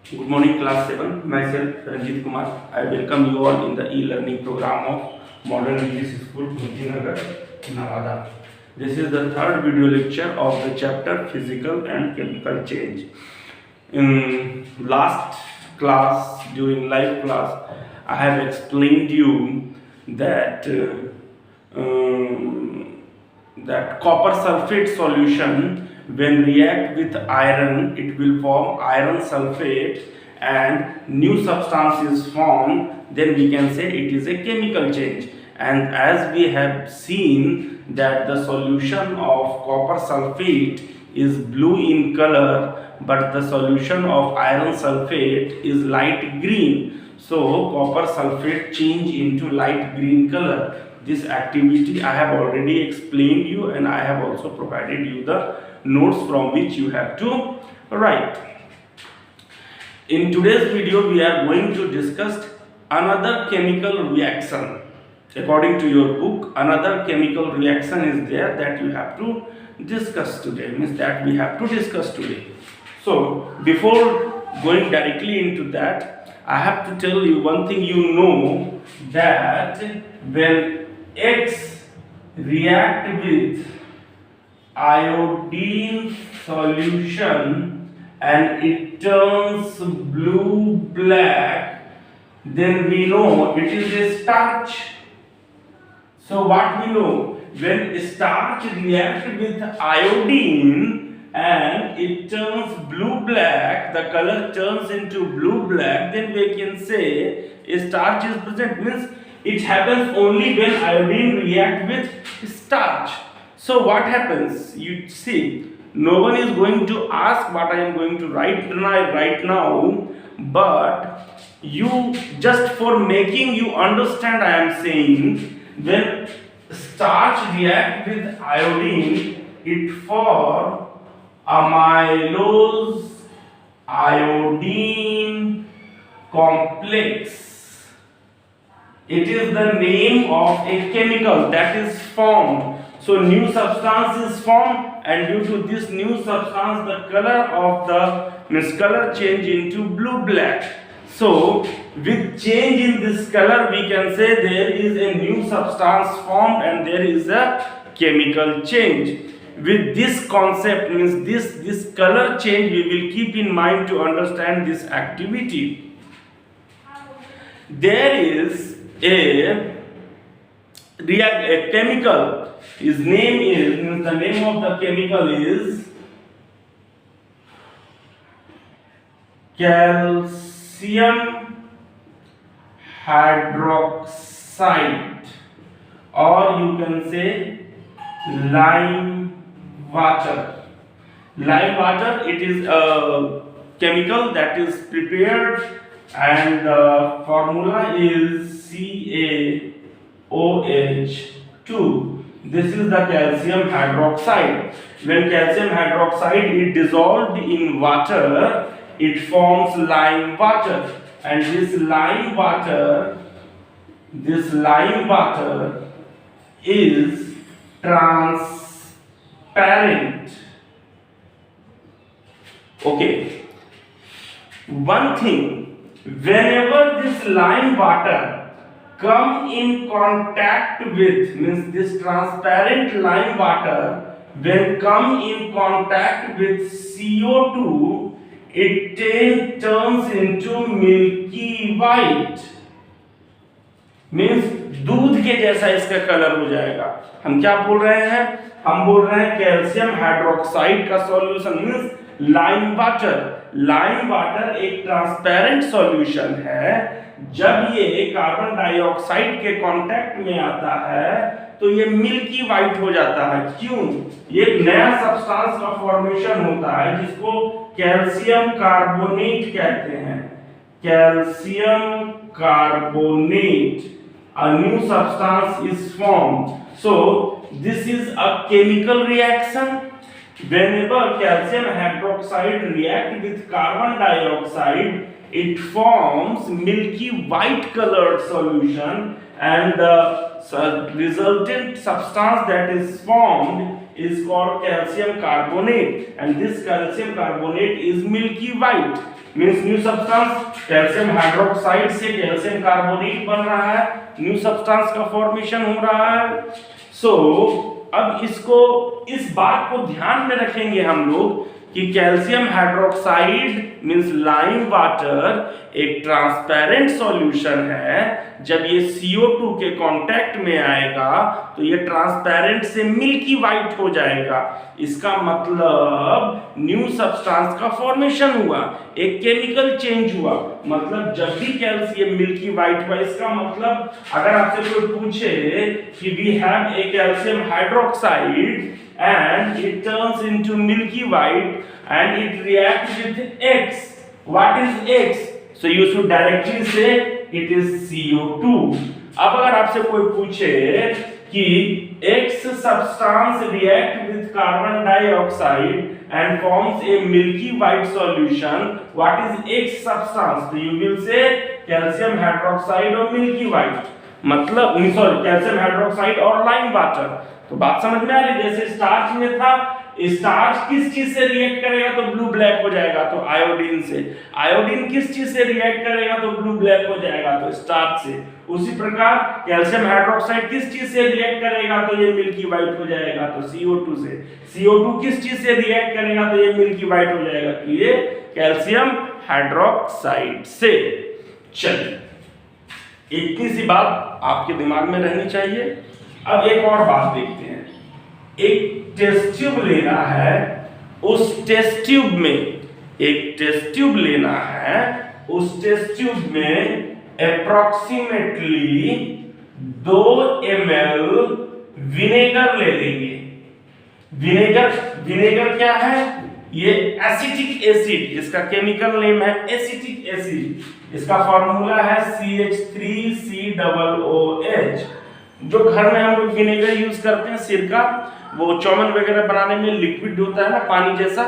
Good morning, class 7. Myself, Ranjit Kumar. I welcome you all in the e-learning program of Modern English School, Kuntinagar, Nevada. This is the third video lecture of the chapter Physical and Chemical Change. In last class, during live class, I have explained you that that copper sulfate solution when react with iron it will form iron sulfate and new substance is formed, then we can say it is a chemical change. And as we have seen that the solution of copper sulfate is blue in color, but the solution of iron sulfate is light green. So copper sulfate change into light green color. This activity I have already explained you, and I have also provided you the notes from which you have to write. In today's video we are going to discuss another chemical reaction. According to your book, another chemical reaction is there that you have to discuss today, means that we have to discuss today. So before going directly into that, I have to tell you one thing. You know that when X react with iodine solution and it turns blue black, then we know it is a starch. So what we know, when starch reacts with iodine and it turns blue black, the color turns into blue black, then we can say a starch is present. Means it happens only when iodine react with starch. So what happens? You see, no one is going to ask what I am going to write right now, but you, just for making you understand, I am saying when starch react with iodine, it form amylose iodine complex. It is the name of a chemical that is formed. So new substance is formed, and due to this new substance the color of the color change into blue black. So with change in this color we can say there is a new substance formed and there is a chemical change. With this concept, means this color change we will keep in mind to understand this activity. There is a chemical. His name is, the name of the chemical is calcium hydroxide, or you can say lime water. Lime water, it is a chemical that is prepared, and the formula is CaOH2. This is the calcium hydroxide. When calcium hydroxide is dissolved in water, it forms lime water, and this lime water is transparent. Okay, one thing, whenever this lime water come in contact with, means this transparent lime water when come in contact with CO2, it turns into milky white. Means दूध के जैसा इसका colour हो जाएगा. हम क्या बोल रहे हैं? हम बोल रहे हैं कैल्शियम हाइड्रोक्साइड का solution means lime water. Lime water एक ट्रांसपेरेंट सॉल्यूशन है. जब ये कार्बन डाइऑक्साइड के कांटेक्ट में आता है तो ये मिल्की वाइट हो जाता है. क्यों? ये एक नया सब्सटेंस का फॉर्मेशन होता है जिसको कैल्शियम कार्बोनेट कहते हैं. Calcium carbonate, a new substance is formed. So this is a chemical reaction. Whenever calcium hydroxide react with carbon dioxide, it forms milky white colored solution, and the resultant substance that is formed is called calcium carbonate, and this calcium carbonate is milky white. Means new substance, calcium hydroxide से calcium carbonate बन रहा है, new substance का formation हो रहा है। सो अब इसको, इस बात को ध्यान में रखेंगे हम लोग कि calcium hydroxide means lime water एक ट्रांसपेरेंट सॉल्यूशन है। जब ये CO2 के कांटेक्ट में आएगा तो ये ट्रांसपेरेंट से मिल्की वाइट हो जाएगा। इसका मतलब न्यू सब्सटेंस का फॉर्मेशन हुआ, एक केमिकल चेंज हुआ। मतलब जब भी कैल्शियम मिल्की वाइट हुआ, इसका मतलब अगर आपसे कोई पूछे कि we have a calcium hydroxide and it turns into milky white and it reacts with X. What is X? So you should directly say it is CO2. अब अगर आपसे कोई पूछे कि X substance react with carbon dioxide and forms a milky white solution, what is X substance? So you will say calcium hydroxide or milky white. मतलब sorry, calcium hydroxide और lime water. तो बात समझ में आ रही? जैसे स्टार्च में था, स्टार्च किस चीज से रिएक्ट करेगा तो ब्लू ब्लैक हो जाएगा? तो आयोडीन से। आयोडीन किस चीज से रिएक्ट करेगा तो ब्लू ब्लैक हो जाएगा? तो स्टार्च से। उसी प्रकार कैल्शियम हाइड्रोक्साइड किस चीज से रिएक्ट करेगा तो ये मिल्की वाइट हो जाएगा? तो CO2 से। CO2 किस चीज से रिएक्ट करेगा तो ये मिल्की वाइट हो जाएगा? तो ये कैल्शियम हाइड्रोक्साइड से। चलिए, इतनी सी बात आपके दिमाग में रहनी चाहिए। अब एक और बात देखते हैं। एक टेस्ट ट्यूब लेना है, उस टेस्ट ट्यूब में एक टेस्ट ट्यूब लेना है, उस टेस्ट ट्यूब में अप्रोक्सीमेटली 2 ml विनेगर ले लेंगे। विनेगर क्या है? ये एसिटिक एसिड, इसका केमिकल नेम है एसिटिक एसिड। इसका फॉर्मूला है CH3COOH। जो घर में हम लोग विनेगर यूज करते हैं, सिरका, वो चौमन वगैरह बनाने में लिक्विड होता है ना, पानी जैसा,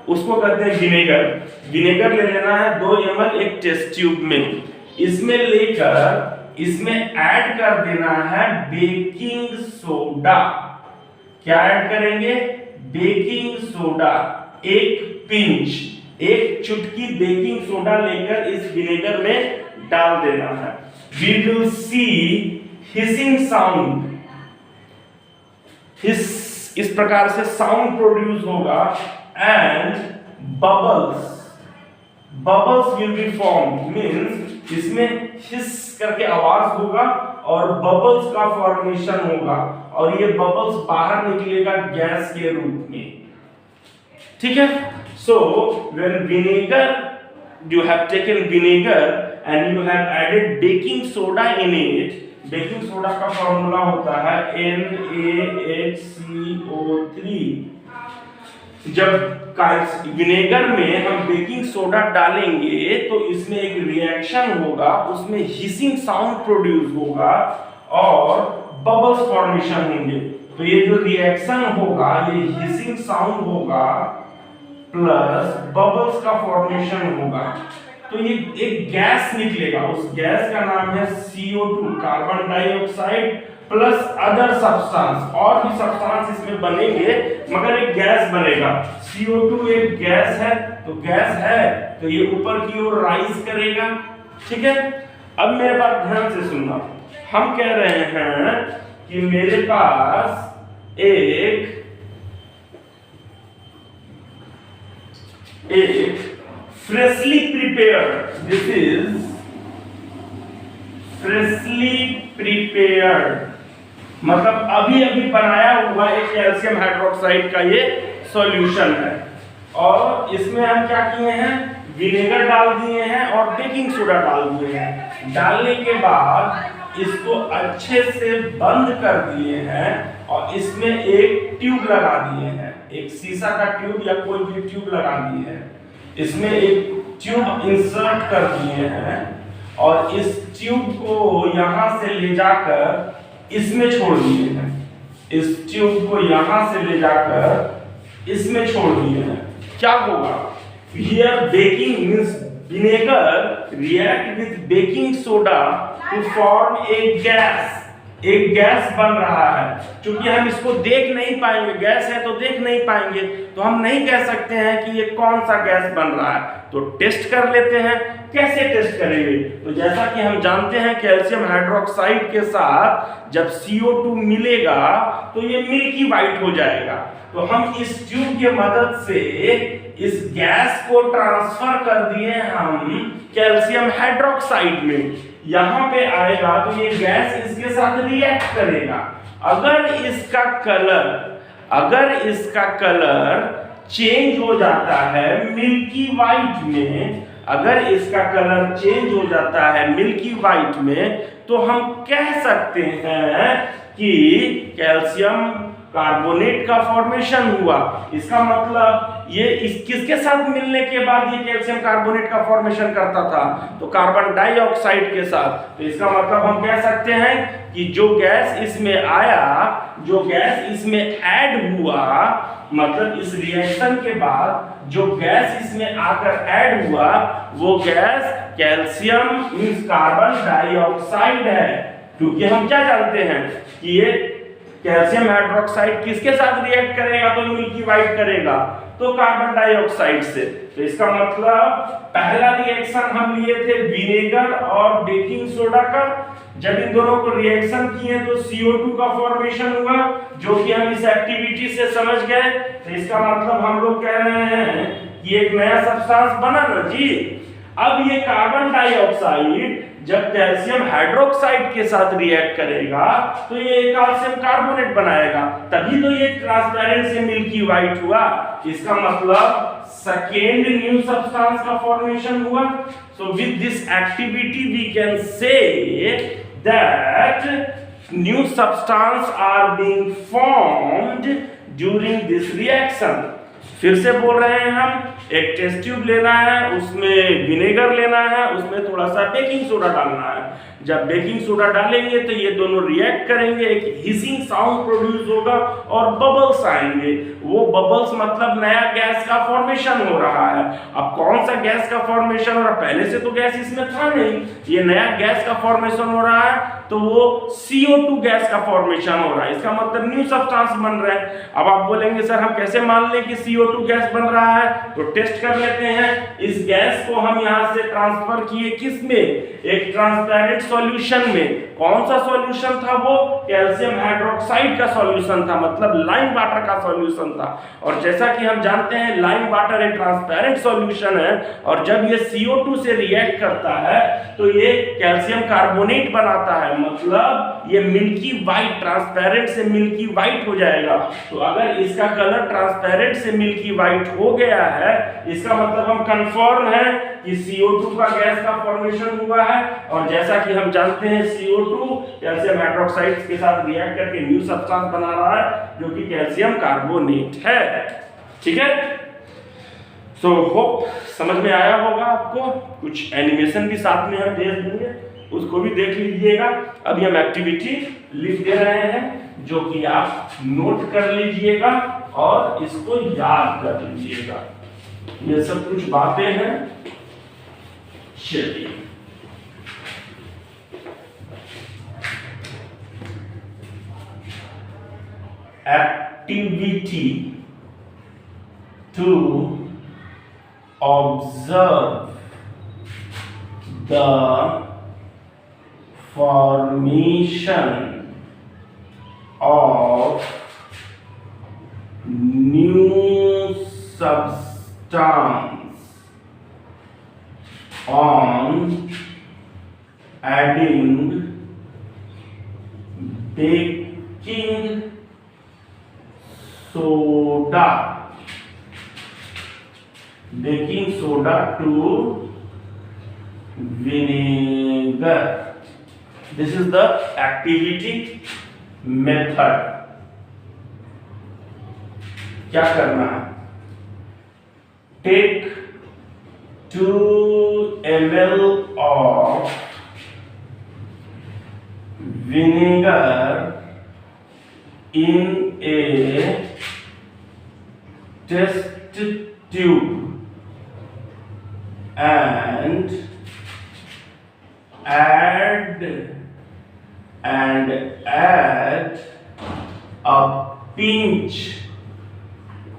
उसको कहते हैं विनेगर। विनेगर ले लेना है 2 ml एक टेस्ट ट्यूब में। इसमें लेकर इसमें ऐड कर देना है बेकिंग सोडा। क्या ऐड करेंगे? Baking soda. एक पिंच, एक चुटकी बेकिंग सोडा लेकर इस विनेगर में डाल देना है। We will see hissing sound। इस प्रकार से साउंड प्रोड्यूस होगा and bubbles will be form. Means इसमें हिस करके आवाज होगा और बबल्स का फॉर्मेशन होगा और ये बबल्स बाहर निकलेगा गैस के रूप में। ठीक है? So when vinegar, you have taken vinegar and you have added baking soda in it. Baking soda का फॉर्मूला होता है NaHCO3। जब विनेगर में हम बेकिंग सोडा डालेंगे तो इसमें एक रिएक्शन होगा, उसमें हिसिंग साउंड प्रोड्यूस होगा और बबल्स फॉर्मेशन होंगे। तो ये जो रिएक्शन होगा, ये हिसिंग साउंड होगा प्लस बबल्स का फॉर्मेशन होगा। तो ये एक गैस निकलेगा, उस गैस का नाम है CO2, carbon dioxide plus other substance. और भी सब्सटेंस इसमें बनेंगे मगर एक गैस बनेगा। CO2 एक गैस है, तो गैस है तो ये ऊपर की ओर राइज करेगा। ठीक है? अब मेरे बात ध्यान से सुनना। हम कह रहे हैं कि मेरे पास एक freshly prepared, this is freshly prepared, मतलब अभी अभी बनाया हुआ एक कैल्शियम हाइड्रोक्साइड का ये सॉल्यूशन है। और इसमें हम क्या किए हैं? विनेगर डाल दिए हैं और बेकिंग सोडा डाल दिए हैं। डालने के बाद इसको अच्छे से बंद कर दिए हैं और इसमें एक ट्यूब लगा दिए हैं, एक शीशा का ट्यूब या कोई भी ट्यूब लगा दिए हैं। इसमें एक ट्यूब इंसर्ट कर दिए हैं और इस ट्यूब को यहां से ले जाकर इसमें छोड़ दिए हैं। इस ट्यूब को यहां से ले जाकर इसमें छोड़ दिए हैं। क्या होगा? Here baking means vinegar react with baking soda to form a gas। एक गैस बन रहा है। क्योंकि हम इसको देख नहीं पाएंगे, गैस है तो देख नहीं पाएंगे, तो हम नहीं कह सकते हैं कि ये कौन सा गैस बन रहा है। तो टेस्ट कर लेते हैं। कैसे टेस्ट करेंगे? तो जैसा कि हम जानते हैं कैल्शियम हाइड्रोक्साइड के साथ जब CO2 मिलेगा तो ये मिल्की वाइट हो जाएगा। तो हम इस ट्यूब की मदद से इस गैस को ट्रांसफर कर दिए हम कैल्शियम हाइड्रोक्साइड में। यहां पे आएगा तो ये गैस इसके साथ रिएक्ट करेगा। अगर इसका कलर चेंज हो जाता है मिल्की वाइट में, अगर इसका कलर चेंज हो जाता है मिल्की वाइट में, तो हम कह सकते हैं कि कैल्शियम कार्बोनेट का फॉर्मेशन हुआ। इसका मतलब ये किसके साथ मिलने के बाद ये कैल्शियम कार्बोनेट का फॉर्मेशन करता था? तो कार्बन डाइऑक्साइड के साथ। तो इसका मतलब हम कह सकते हैं कि जो गैस इसमें आया, जो गैस इसमें ऐड हुआ, मतलब इस रिएक्शन के बाद जो गैस इसमें आकर ऐड हुआ, वो gas calcium means carbon dioxide है। क्योंकि हम क्या जानते हैं कि ये कैल्शियम हाइड्रोक्साइड किसके साथ रिएक्ट करेगा तो मिल्की वाइट करेगा? तो कार्बन डाइऑक्साइड से। तो इसका मतलब पहला रिएक्शन हम लिए थे विनेगर और बेकिंग सोडा का। जब इन दोनों को रिएक्शन किए तो CO2 का फॉर्मेशन हुआ, जो कि हम इस एक्टिविटी से समझ गए। तो इसका मतलब हम लोग कह रहे हैं कि एक नया सब्सटेंस बना ना जी। अब ये कार्बन डाइऑक्साइड जब कैल्शियम हाइड्रोक्साइड के साथ रिएक्ट करेगा तो ये कैल्शियम कार्बोनेट बनाएगा, तभी तो ये ट्रांसपेरेंट से मिल्की वाइट हुआ। इसका मतलब सेकेंड न्यू सब्सटेंस का फॉर्मेशन हुआ। So with this activity we can say that new substance are being formed during this reaction. फिर से बोल रहे हैं हम, एक टेस्ट ट्यूब लेना है, उसमें विनेगर लेना है, उसमें थोड़ा सा बेकिंग सोडा डालना है। जब बेकिंग सोडा डालेंगे तो ये दोनों रिएक्ट करेंगे, एक हिसिंग साउंड प्रोड्यूस होगा और बबल्स आएंगे। वो बबल्स मतलब नया गैस का फॉर्मेशन हो रहा है। अब कौन सा गैस का फॉर्मेशन हो रहा है? पहले से तो गैस इसमें था नहीं, ये नया गैस का फॉर्मेशन हो रहा है, तो वो CO2 गैस का फॉर्मेशन हो रहा है। इसका मतलब न्यू सब्सटेंस बन रहा है। अब आप बोलेंगे सर हम कैसे मान लें कि CO2 गैस बन रहा है? तो टेस्ट कर लेते हैं। इस गैस को हम यहां से ट्रांसफर किए किस में? एक ट्रांसपेरेंट सॉल्यूशन में। कौन सा सॉल्यूशन था वो? कैल्शियम हाइड्रोक्साइड का सॉल्यूशन था, मतलब लाइम वाटर का सॉल्यूशन था। और जैसा कि हम जानते हैं लाइम वाटर एक ट्रांसपेरेंट सॉल्यूशन है, और जब ये CO2 से रिएक्ट करता है तो ये कैल्शियम कार्बोनेट बनाता है, मतलब ये मिल्की वाइट, ट्रांसपेरेंट से मिल्की वाइट हो जाएगा। तो अगर इसका कलर ट्रांसपेरेंट से मिल्की वाइट हो गया है, इसका मतलब हम कंफर्म है कि CO2 का गैस का फॉर्मेशन हुआ है। और जैसा कि हम जानते हैं CO2 कैल्शियम हाइड्रोक्साइड के साथ रिएक्ट करके न्यू सब्सटेंस बना रहा है जो कि कैल्शियम कार्बोनेट है। ठीक है, सो होप समझ में आया होगा आपको। कुछ एनिमेशन भी साथ में हम भेज देंगे, उसको भी देख लीजिएगा। अभी हम एक्टिविटी लिख दे रहे हैं जो कि आप नोट कर लीजिएगा और इसको याद कर लीजिएगा। ये सब कुछ बातें हैं। चलिए, activity to observe the formation of new substance on adding baking soda to vinegar. This is the activity method. क्या करना है? Take 2 ml of vinegar in a test tube and and add a pinch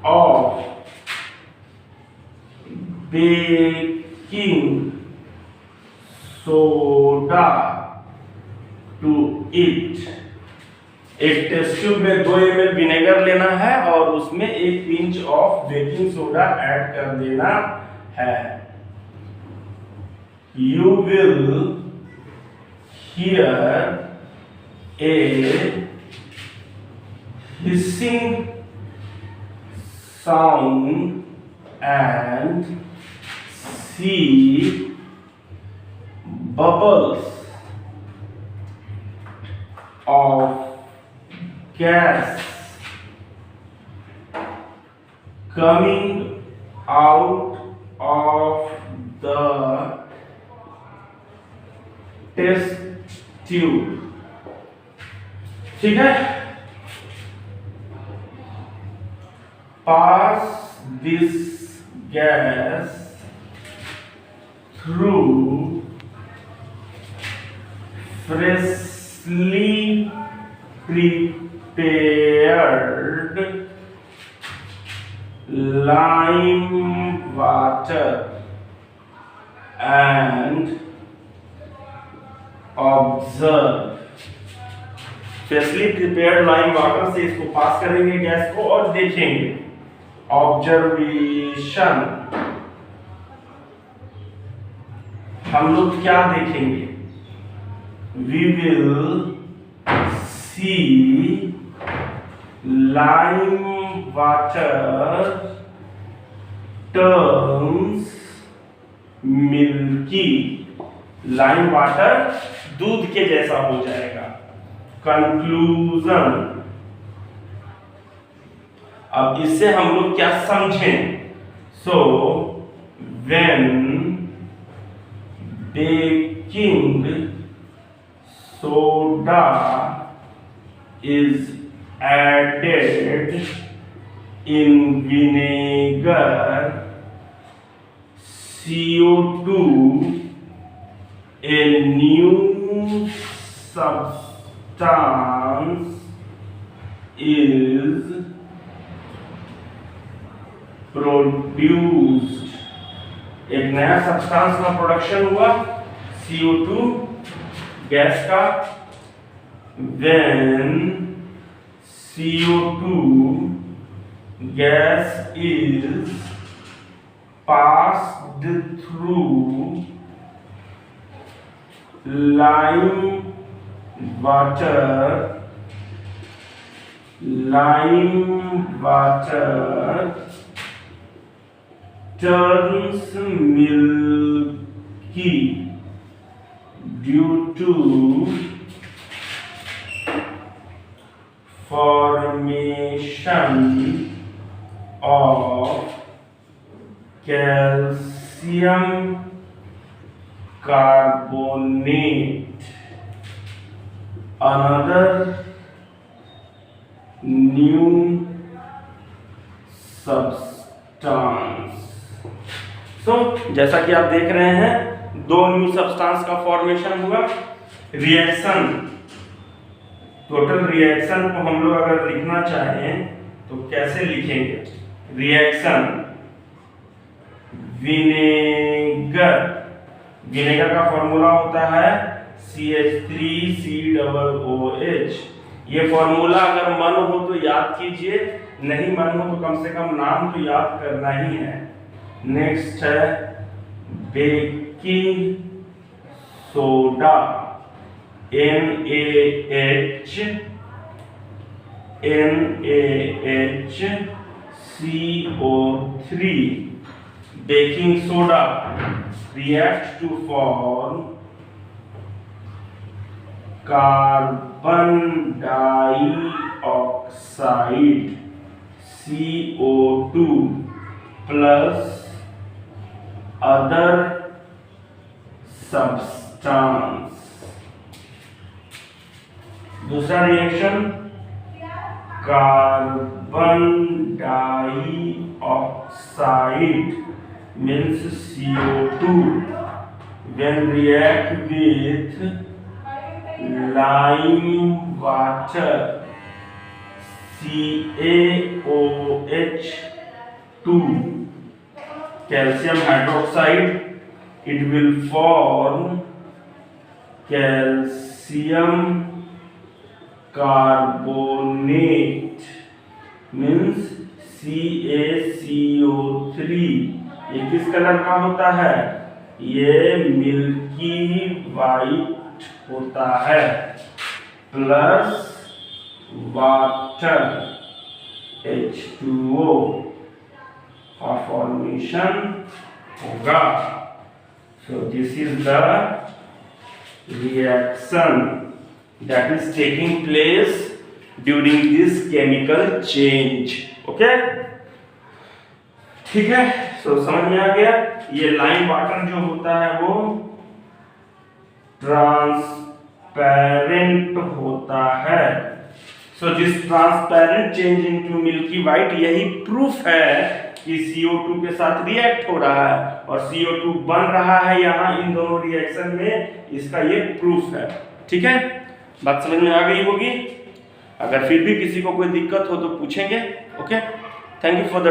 of baking soda to it। एक test tube में 2 ml vinegar लेना है और उसमें एक pinch of baking soda add कर देना है। You will hear a hissing sound and see bubbles of gas coming out of the test tube। ठीक है, pass this gas through freshly prepared lime water and observe। Freshly prepared lime water से इसको पास करेंगे gas को और देखेंगे। Observation, हम लोग क्या देखेंगे? We will see lime water turns milky। Lime water दूध के जैसा हो जाएगा। कंक्लूजन, अब इससे हम लोग क्या समझें? So when baking soda is added in vinegar, CO2, a new substance is produced। एक नया सब्सटेंस का प्रोडक्शन हुआ CO2 गैस का। When CO2 gas is passed through lime water turns milky due to formation of calcium carbonate, another new substance। So, जैसा कि आप देख रहे हैं 2 न्यू सब्सटेंस का फॉर्मेशन हुआ। रिएक्शन, टोटल रिएक्शन को हम लोग अगर लिखना चाहें तो कैसे लिखेंगे? रिएक्शन विनेगर का फॉर्मूला होता है CH3COOH। ये फॉर्मूला अगर मन हो तो याद कीजिए, नहीं मन हो तो कम से कम नाम तो याद करना ही है। नेक्स्ट है baking soda, NaHCO3। baking soda reacts to form carbon dioxide CO2 plus other substance। दूसरा reaction carbon dioxide means CO2 when react with lime water CaOH2 calcium hydroxide, it will form calcium carbonate means CaCO3। ये किस colour का होता है? ये milky white होता है plus water H2O का फॉर्मेशन होगा। So this is the reaction that is taking place during this chemical change. Okay? ठीक है, so समझ में आ गया। ये लाइम वाटर जो होता है वो ट्रांसपेरेंट होता है। So this transparent change into milky white, यही प्रूफ है कि CO2 के साथ रिएक्ट हो रहा है और CO2 बन रहा है यहाँ इन दोनों रिएक्शन में, इसका ये प्रूफ है। ठीक है, बात समझ में आ गई होगी। अगर फिर भी किसी को कोई दिक्कत हो तो पूछेंगे। Okay, thank you for the